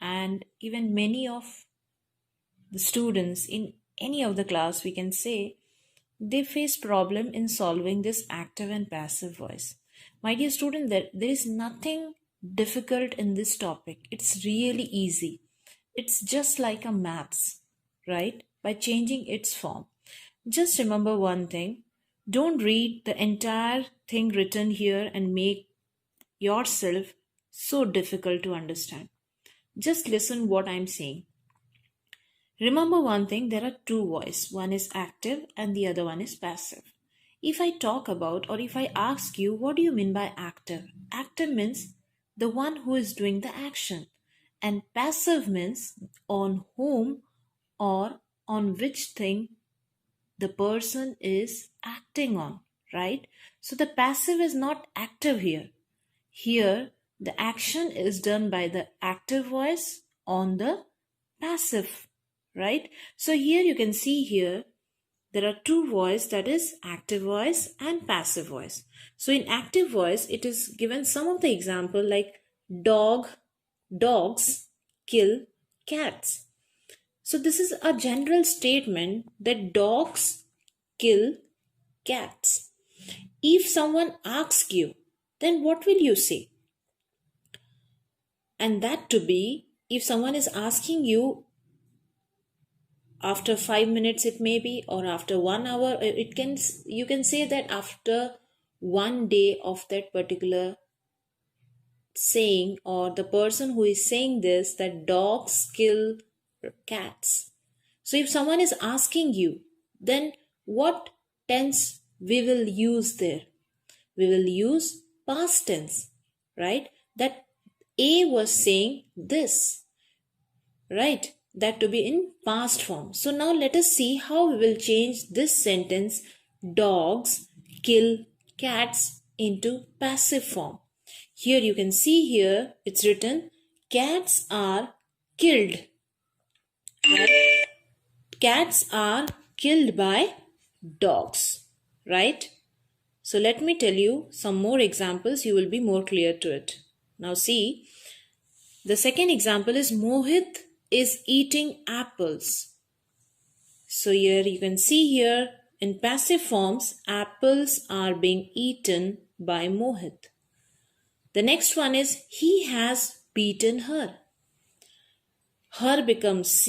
and even many of the students in any of the class, we can say, they face problem in solving this active and passive voice. My dear student, there is nothing difficult in this topic. It's really easy. It's just like a maths, right? By changing its form. Just remember one thing. Don't read the entire thing written here and make yourself so difficult to understand. Just listen what I'm saying. Remember one thing, there are two voices. One is active and the other one is passive. If I talk about or if I ask you, what do you mean by active? Active means the one who is doing the action. And passive means on whom or on which thing the person is acting on, right? So the passive is not active here. Here, the action is done by the active voice on the passive, right? So here you can see here, there are two voice, that is active voice and passive voice. So in active voice, it is given some of the example like dogs kill cats. So this is a general statement that dogs kill cats. If someone asks you, then what will you say? And that to be, if someone is asking you after 5 minutes, it may be, or after 1 hour, you can say that after 1 day of that particular saying, or the person who is saying this, that dogs kill cats. So if someone is asking you, then what tense we will use there? We will use past tense, right? That A was saying this, right? That to be in past form. So now let us see how we will change this sentence, dogs kill cats, into passive form. Here you can see here it's written cats are killed. Cats are killed by dogs, right? So let me tell you some more examples, you will be more clear to it. Now see, the second example is Mohit is eating apples. So here you can see here in passive forms, apples are being eaten by Mohit. The next one is he has beaten her. Her becomes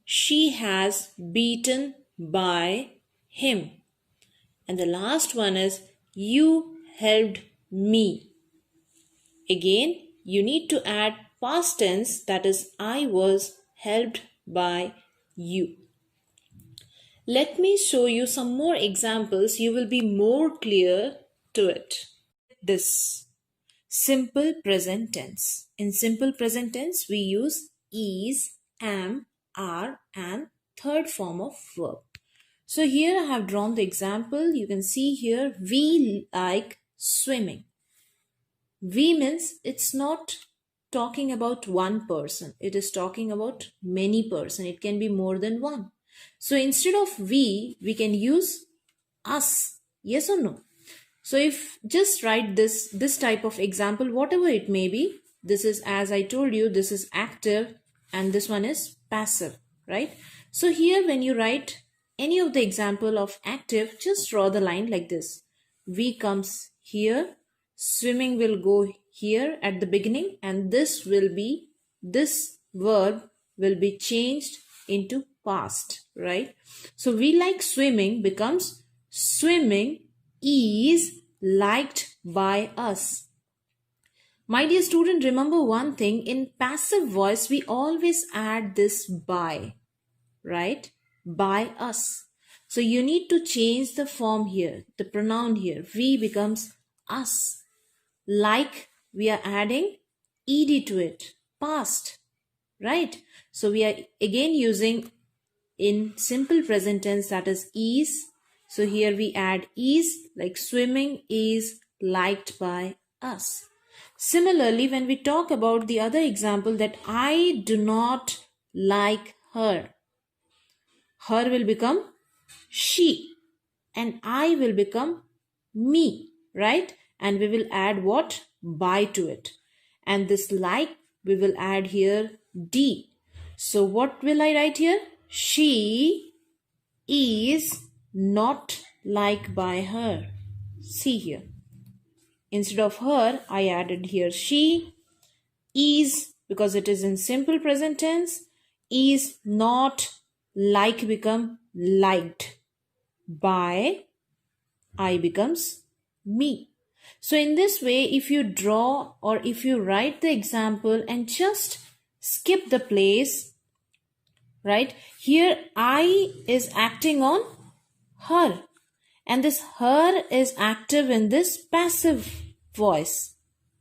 she has beaten by him. And the last one is you helped me. Again, you need to add past tense, that is I was helped by you. Let me show you some more examples, you will be more clear to it. This simple present tense. In simple present tense, we use is, am, are and third form of verb. So here I have drawn the example. You can see here, we like swimming. We means it's not talking about one person. It is talking about many person. It can be more than one. So instead of we can use us. Yes or no? So if just write this type of example, whatever it may be, this is, as I told you, this is active and this one is passive, right? So here when you write any of the example of active, just draw the line like this. We comes here, swimming will go here at the beginning, and this verb will be changed into past, right? So we like swimming becomes swimming is liked by us. My dear student, remember one thing, in passive voice we always add this by, right? By us. So you need to change the form here, the pronoun here. We becomes us. Like, we are adding ed to it, past, right? So we are again using in simple present tense, that is. So here we add is, like swimming is liked by us. Similarly, when we talk about the other example, that I do not like her, her will become she and I will become me, right? And we will add what? By to it. And this like, we will add here D. So what will I write here? She is not liked by her. See here. Instead of her, I added here she. Is, because it is in simple present tense. Is not like become liked. By, I becomes me. So in this way, if you draw or if you write the example and just skip the place, right? Here I is acting on her, and this her is active in this passive voice,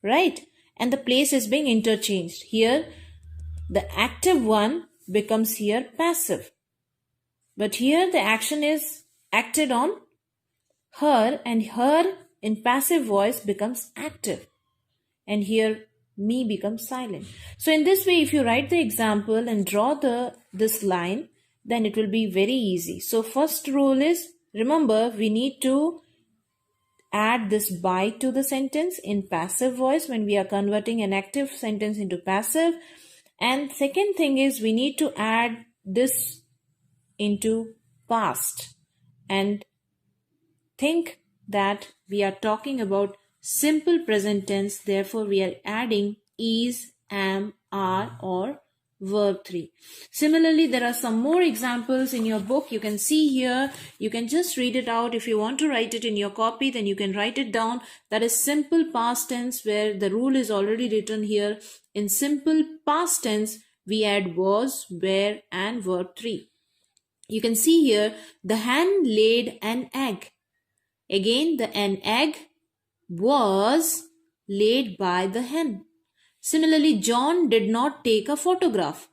right? And the place is being interchanged. Here the active one becomes here passive, but here the action is acted on her, and her in passive voice becomes active, and here me becomes silent. So in this way, if you write the example and draw this line, then it will be very easy. So first rule is, remember, we need to add this by to the sentence in passive voice when we are converting an active sentence into passive. And second thing is, we need to add this into past, and think that we are talking about simple present tense. Therefore, we are adding is, am, are, or verb 3. Similarly, there are some more examples in your book. You can see here. You can just read it out. If you want to write it in your copy, then you can write it down. That is simple past tense, where the rule is already written here. In simple past tense, we add was, were, and verb 3. You can see here, the hen laid an egg. Again, an egg was laid by the hen. Similarly, John did not take a photograph.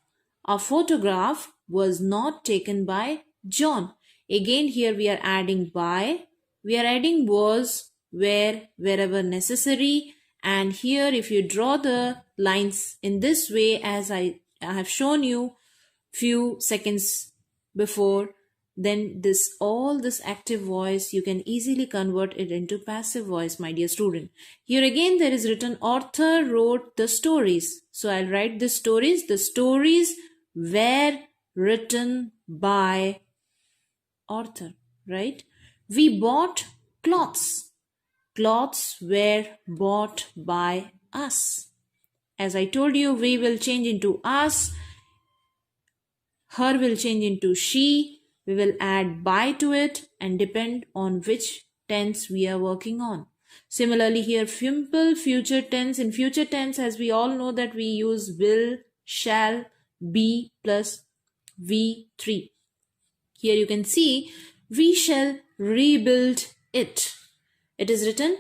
A photograph was not taken by John. Again, here we are adding by. We are adding was, where, wherever necessary. And here, if you draw the lines in this way, as I have shown you few seconds before, then all this active voice, you can easily convert it into passive voice, my dear student. Here again, there is written author wrote the stories. So I'll write the stories. The stories were written by author, right? We bought clothes. Clothes were bought by us. As I told you, we will change into us. Her will change into she. We will add by to it and depend on which tense we are working on. Similarly, here simple future tense. In future tense, as we all know that we use will, shall, be plus V3. Here you can see, we shall rebuild it. It is written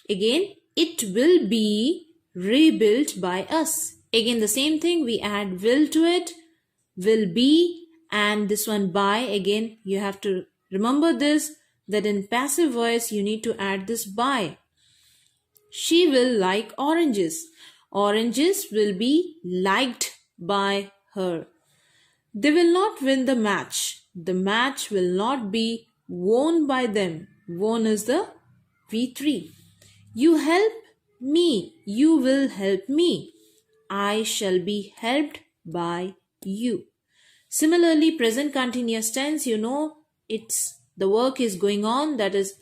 again, it will be rebuilt by us. Again, the same thing, we add will to it, will be, and this one by. Again, you have to remember this, that in passive voice, you need to add this by. She will like oranges. Oranges will be liked by her. They will not win the match. The match will not be won by them. Won is the V3. You help me. You will help me. I shall be helped by you. Similarly, present continuous tense, you know, the work is going on. That is,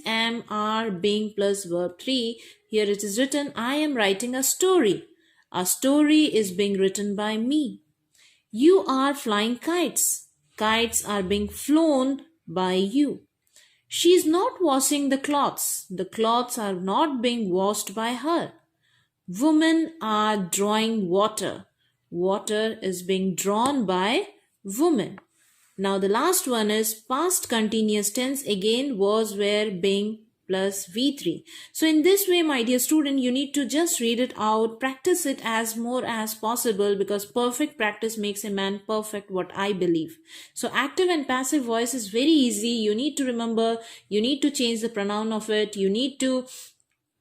am, are, being plus verb 3. Here it is written, I am writing a story. A story is being written by me. You are flying kites. Kites are being flown by you. She is not washing the clothes. The clothes are not being washed by her. Women are drawing water. Water is being drawn by woman. Now the last one is past continuous tense. Again, was, were, being plus V3. So in this way, my dear student, you need to just read it out, practice it as more as possible, because perfect practice makes a man perfect, what I believe. So active and passive voice is very easy. You need to remember, you need to change the pronoun of it, you need to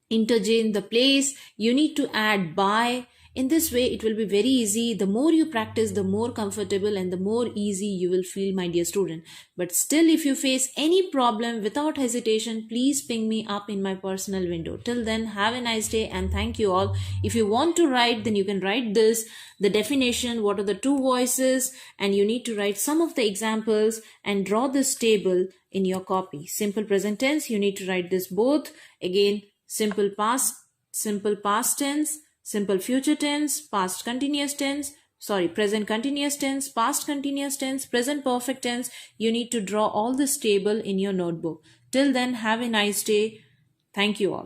interchange the place, you need to add by. In this way, it will be very easy. The more you practice, the more comfortable and the more easy you will feel, my dear student. But still, if you face any problem, without hesitation, please ping me up in my personal window. Till then, have a nice day and thank you all. If you want to write, then you can write this, the definition, what are the two voices, and you need to write some of the examples and draw this table in your copy. Simple present tense, you need to write this both. Again, simple past tense, simple future tense, present continuous tense, past continuous tense, present perfect tense. You need to draw all this table in your notebook. Till then, have a nice day. Thank you all.